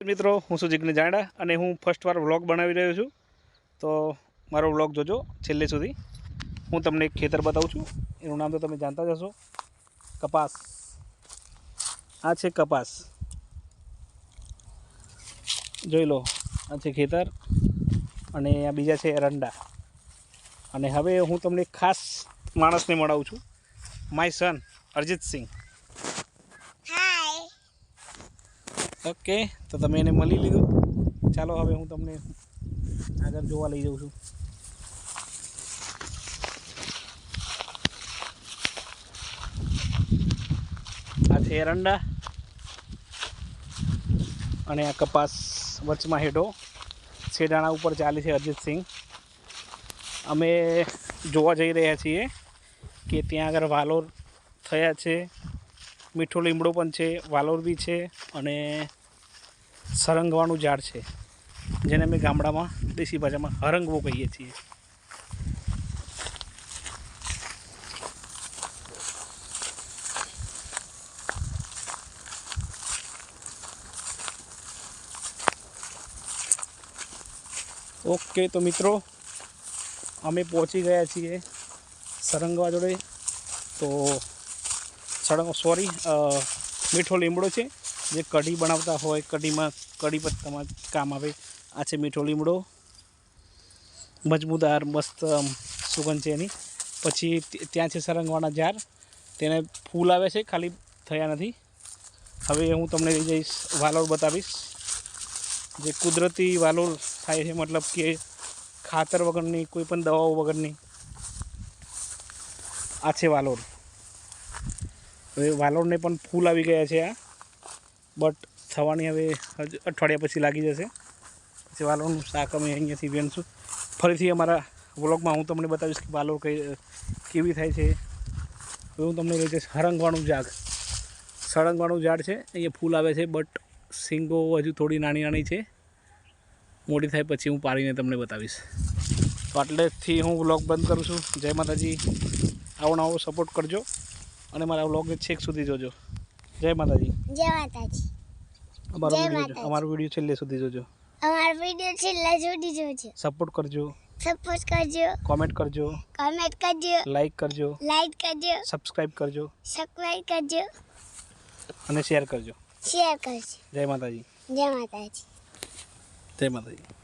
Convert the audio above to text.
મિત્રો હું છું જિગ્નેશ જાડા અને હું ફર્સ્ટ વાર વ્લોગ બનાવી રહ્યો છું। તો મારો વ્લોગ જોજો છેલ્લે સુધી। હું તમને એક ખેતર બતાવું છું, એનું નામ તો તમે જાણતા જ હશો, કપાસ। આ છે કપાસ, જોઈ લો, આ છે ખેતર અને આ બીજા છે એરંડા। અને હવે હું તમને ખાસ માણસને મળાવું છું, my son Arijit Singh. Okay, તો તમે એને મળી લીધું। ચાલો હવે હું તમને આગળ જોવા લઈ જાઉં છું। આ છે એરંડા અને આ કપાસ વચમાં હેઠો છેડાણા ઉપર ચાલે છે અરિજીત સિંહ। અમે જોવા જઈ રહ્યા છીએ કે ત્યાં આગળ વાલોર થયા છે, મીઠો લીમડો પણ છે, વાલોર બી છે અને સરંગવાનું ઝાડ છે, જેને અમે ગામડામાં દેશી ભાષામાં હરંગવો કહીએ છીએ। ઓકે, તો મિત્રો અમે પહોંચી ગયા છીએ સરંગવા જોડે। તો મીઠો લીમડો છે, જે કઢી બનાવતા હોય, કઢીમાં કઢી પત્તામાં કામ આવે। આ છે મીઠો લીમડો, મજબૂદાર મસ્ત સુગંધ છે એની। પછી ત્યાં છે સરંગવાના ઝાડ, તેને ફૂલ આવે છે, ખાલી થયા નથી। હવે હું તમને લઈ જઈશ, વાલોર બતાવીશ, જે કુદરતી વાલોર થાય છે, મતલબ કે ખાતર વગરની, કોઈ પણ દવાઓ વગરની। આ છે વાલોર। હવે વાલોરને પણ ફૂલ આવી ગયા છે, આ બટ થવાની હવે અઠવાડિયા પછી લાગી જશે। પછી વાલોરનું શાક અમે અહીંયાથી વેણશું। ફરીથી અમારા વ્લોગમાં હું તમને બતાવીશ કે વાલોર કેવી થાય છે। હવે હું તમને લઈ જઈશ હરંગવાનું ઝાડ છે, અહીંયા ફૂલ આવે છે, બટ સિંગો હજુ થોડી નાની નાની છે, મોટી થાય પછી હું પાડીને તમને બતાવીશ। તો આટલેથી હું વ્લોગ બંધ કરું છું। જય માતાજી, આવો નવો સપોર્ટ કરજો અને મારા વ્લોગને છેક સુધી જોજો। જય માતાજી, જય માતાજી, અમારો વિડીયો છેલ્લે સુધી જોજો। સપોર્ટ કરજો, કોમેન્ટ કરજો, લાઈક કરજો, સબસ્ક્રાઈબ કરજો અને શેર કરજો। જય માતાજી, જય માતાજી। જય માતાજી।